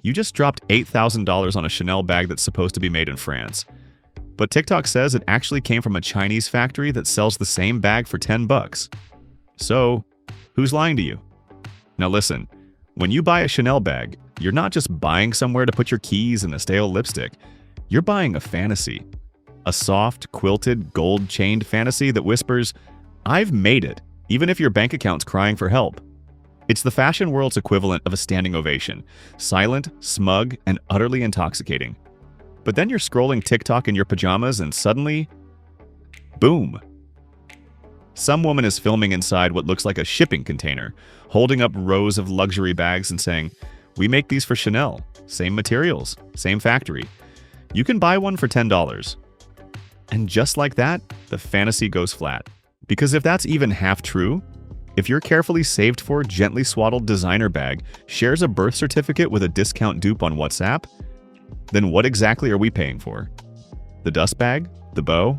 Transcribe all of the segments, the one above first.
You just dropped $8,000 on a Chanel bag that's supposed to be made in France. But TikTok says it actually came from a Chinese factory that sells the same bag for 10 bucks. So, who's lying to you? Now listen, when you buy a Chanel bag, you're not just buying somewhere to put your keys and a stale lipstick. You're buying a fantasy. A soft, quilted, gold-chained fantasy that whispers, "I've made it," even if your bank account's crying for help. It's the fashion world's equivalent of a standing ovation. Silent, smug, and utterly intoxicating. But then you're scrolling TikTok in your pajamas and suddenly, boom. Some woman is filming inside what looks like a shipping container, holding up rows of luxury bags and saying, "We make these for Chanel. Same materials, same factory. You can buy one for $10. And just like that, the fantasy goes flat. Because if that's even half true, if your carefully saved for, gently swaddled designer bag shares a birth certificate with a discount dupe on WhatsApp, then what exactly are we paying for? The dust bag? The bow?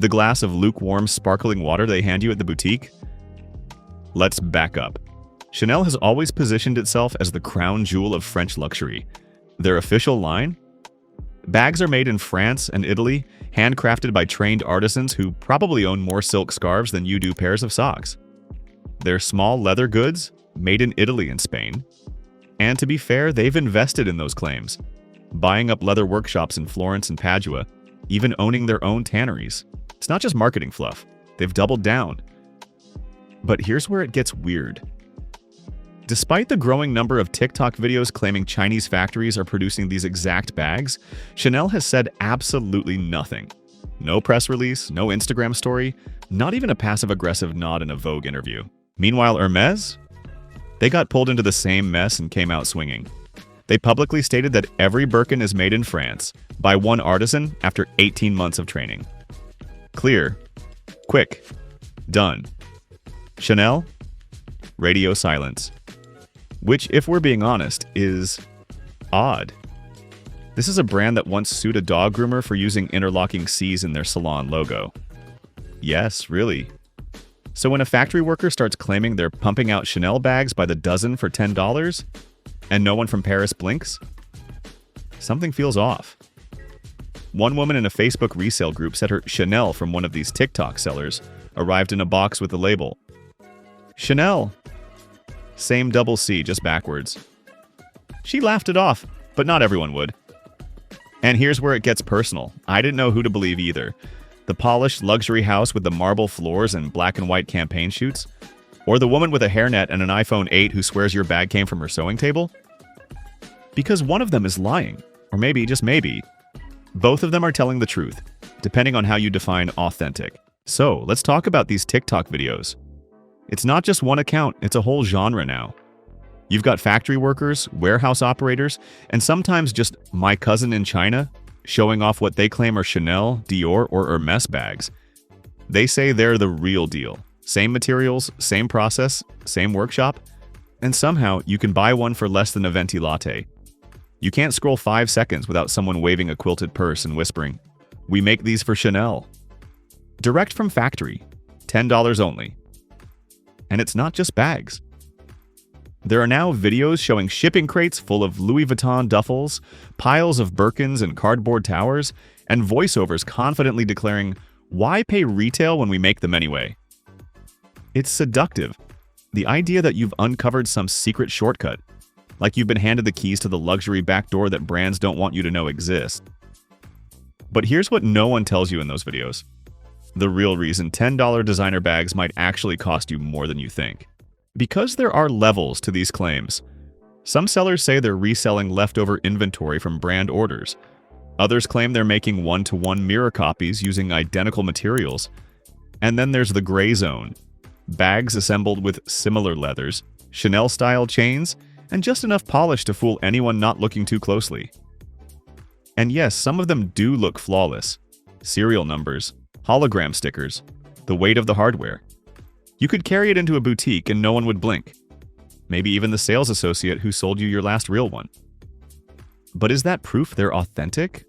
The glass of lukewarm, sparkling water they hand you at the boutique? Let's back up. Chanel has always positioned itself as the crown jewel of French luxury. Their official line? Bags are made in France and Italy, handcrafted by trained artisans who probably own more silk scarves than you do pairs of socks. They're small leather goods, made in Italy and Spain. And to be fair, they've invested in those claims, buying up leather workshops in Florence and Padua, even owning their own tanneries. It's not just marketing fluff. They've doubled down. But here's where it gets weird. Despite the growing number of TikTok videos claiming Chinese factories are producing these exact bags, Chanel has said absolutely nothing. No press release, no Instagram story, not even a passive-aggressive nod in a Vogue interview. Meanwhile, Hermès? They got pulled into the same mess and came out swinging. They publicly stated that every Birkin is made in France by one artisan after 18 months of training. Clear. Quick. Done. Chanel? Radio silence. Which, if we're being honest, is odd. This is a brand that once sued a dog groomer for using interlocking C's in their salon logo. Yes, really. So when a factory worker starts claiming they're pumping out Chanel bags by the dozen for $10, and no one from Paris blinks, something feels off. One woman in a Facebook resale group said her Chanel from one of these TikTok sellers arrived in a box with the label, "Chanel." Same double C, just backwards. She laughed it off, but not everyone would. And here's where it gets personal. I didn't know who to believe either. The polished luxury house with the marble floors and black and white campaign shoots? Or the woman with a hairnet and an iPhone 8 who swears your bag came from her sewing table? Because one of them is lying. Or maybe, just maybe, both of them are telling the truth, depending on how you define authentic. So, let's talk about these TikTok videos. It's not just one account, it's a whole genre now. You've got factory workers, warehouse operators, and sometimes just my cousin in China showing off what they claim are Chanel, Dior, or Hermès bags. They say they're the real deal. Same materials, same process, same workshop, and somehow you can buy one for less than a venti latte. You can't scroll 5 seconds without someone waving a quilted purse and whispering, "We make these for Chanel." Direct from factory, $10 only. And it's not just bags. There are now videos showing shipping crates full of Louis Vuitton duffels, piles of Birkins and cardboard towers, and voiceovers confidently declaring, "Why pay retail when we make them anyway?" It's seductive. The idea that you've uncovered some secret shortcut, like you've been handed the keys to the luxury back door that brands don't want you to know exists. But here's what no one tells you in those videos. The real reason $10 designer bags might actually cost you more than you think. Because there are levels to these claims. Some sellers say they're reselling leftover inventory from brand orders. Others claim they're making one-to-one mirror copies using identical materials. And then there's the gray zone. Bags assembled with similar leathers, Chanel-style chains, and just enough polish to fool anyone not looking too closely. And yes, some of them do look flawless. Serial numbers, hologram stickers, the weight of the hardware. You could carry it into a boutique and no one would blink. Maybe even the sales associate who sold you your last real one. But is that proof they're authentic?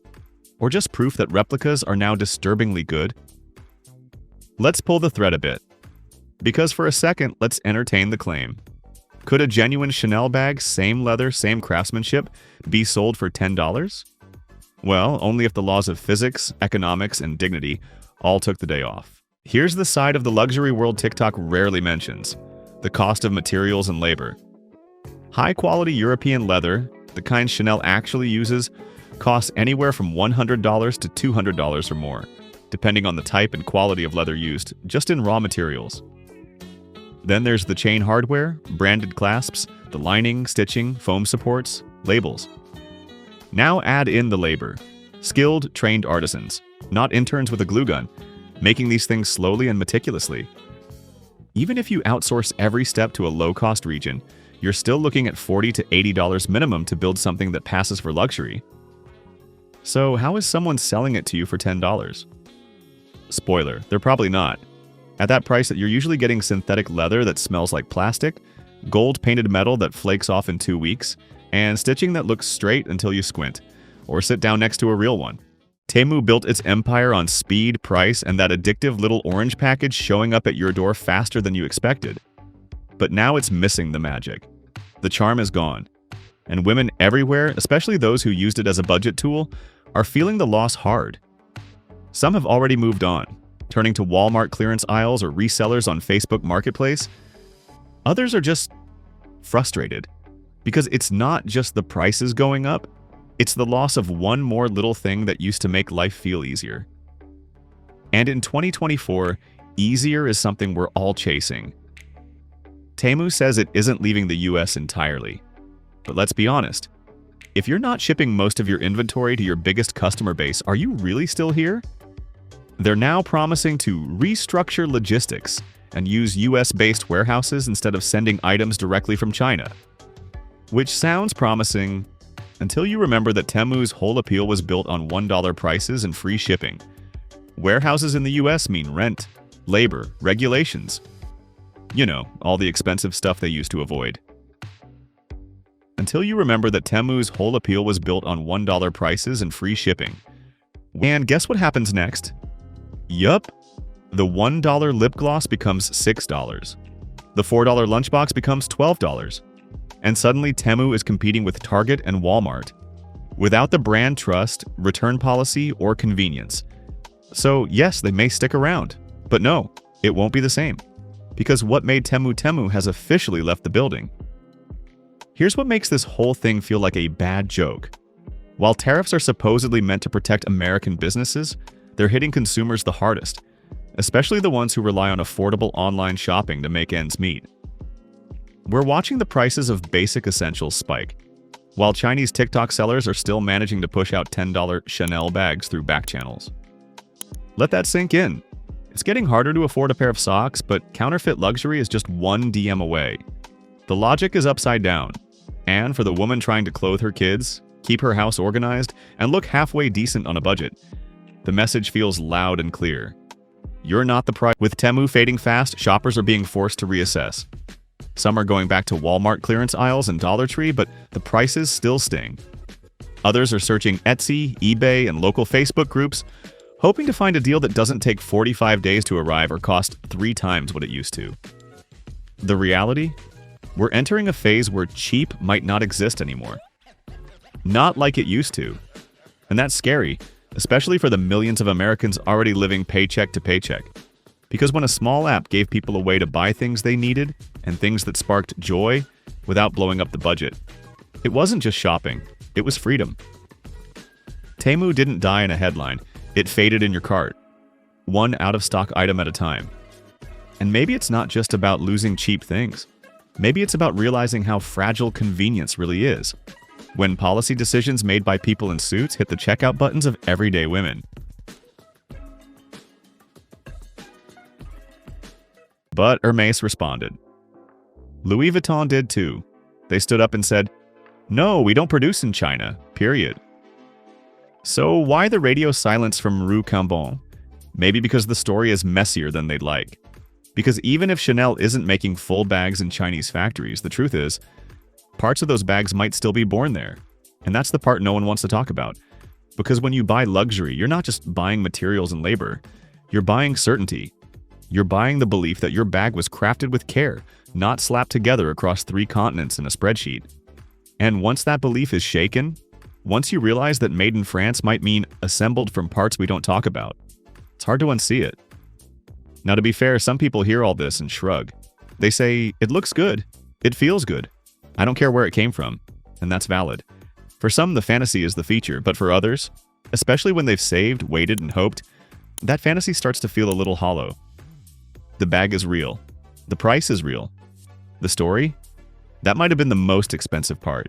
Or just proof that replicas are now disturbingly good? Let's pull the thread a bit. Because for a second, let's entertain the claim. Could a genuine Chanel bag, same leather, same craftsmanship, be sold for $10? Well, only if the laws of physics, economics, and dignity all took the day off. Here's the side of the luxury world TikTok rarely mentions: the cost of materials and labor. High-quality European leather, the kind Chanel actually uses, costs anywhere from $100 to $200 or more, depending on the type and quality of leather used, just in raw materials. Then there's the chain hardware, branded clasps, the lining, stitching, foam supports, labels. Now add in the labor. Skilled, trained artisans, not interns with a glue gun, making these things slowly and meticulously. Even if you outsource every step to a low-cost region, you're still looking at $40 to $80 minimum to build something that passes for luxury. So how is someone selling it to you for $10? Spoiler, they're probably not. At that price, you're usually getting synthetic leather that smells like plastic, gold-painted metal that flakes off in 2 weeks, and stitching that looks straight until you squint, or sit down next to a real one. Temu built its empire on speed, price, and that addictive little orange package showing up at your door faster than you expected. But now it's missing the magic. The charm is gone. And women everywhere, especially those who used it as a budget tool, are feeling the loss hard. Some have already moved on, turning to Walmart clearance aisles or resellers on Facebook Marketplace. Others are just frustrated, because it's not just the prices going up, it's the loss of one more little thing that used to make life feel easier. And in 2024, easier is something we're all chasing. Temu says it isn't leaving the US entirely. But let's be honest, if you're not shipping most of your inventory to your biggest customer base, are you really still here? They're now promising to restructure logistics and use US-based warehouses instead of sending items directly from China. Which sounds promising until you remember that Temu's whole appeal was built on $1 prices and free shipping. Warehouses in the US mean rent, labor, regulations. You know, all the expensive stuff they used to avoid. Until you remember that Temu's whole appeal was built on $1 prices and free shipping. And guess what happens next? Yup, the $1 lip gloss becomes $6. The $4 lunchbox becomes $12. And suddenly Temu is competing with Target and Walmart, without the brand trust, return policy, or convenience. So yes, they may stick around, but no, it won't be the same. Because what made Temu Temu has officially left the building. Here's what makes this whole thing feel like a bad joke. While tariffs are supposedly meant to protect American businesses, they're hitting consumers the hardest, especially the ones who rely on affordable online shopping to make ends meet. We're watching the prices of basic essentials spike, while Chinese TikTok sellers are still managing to push out $10 Chanel bags through back channels. Let that sink in. It's getting harder to afford a pair of socks, but counterfeit luxury is just one DM away. The logic is upside down. And for the woman trying to clothe her kids, keep her house organized, and look halfway decent on a budget, the message feels loud and clear. You're not the price. With Temu fading fast, shoppers are being forced to reassess. Some are going back to Walmart clearance aisles and Dollar Tree, but the prices still sting. Others are searching Etsy, eBay, and local Facebook groups, hoping to find a deal that doesn't take 45 days to arrive or cost 3 times what it used to. The reality? We're entering a phase where cheap might not exist anymore. Not like it used to. And that's scary, especially for the millions of Americans already living paycheck to paycheck. Because when a small app gave people a way to buy things they needed and things that sparked joy without blowing up the budget, it wasn't just shopping, it was freedom. Temu didn't die in a headline, it faded in your cart, one out-of-stock item at a time. And maybe it's not just about losing cheap things. Maybe it's about realizing how fragile convenience really is, when policy decisions made by people in suits hit the checkout buttons of everyday women. But Hermès responded. Louis Vuitton did too. They stood up and said, "No, we don't produce in China, period." So why the radio silence from Rue Cambon? Maybe because the story is messier than they'd like. Because even if Chanel isn't making full bags in Chinese factories, the truth is, parts of those bags might still be born there. And that's the part no one wants to talk about. Because when you buy luxury, you're not just buying materials and labor. You're buying certainty. You're buying the belief that your bag was crafted with care, not slapped together across 3 continents in a spreadsheet. And once that belief is shaken, once you realize that made in France might mean assembled from parts we don't talk about, it's hard to unsee it. Now, to be fair, some people hear all this and shrug. They say, it looks good, it feels good, I don't care where it came from, and that's valid. For some, the fantasy is the feature, but for others, especially when they've saved, waited, and hoped, that fantasy starts to feel a little hollow. The bag is real. The price is real. The story? That might have been the most expensive part.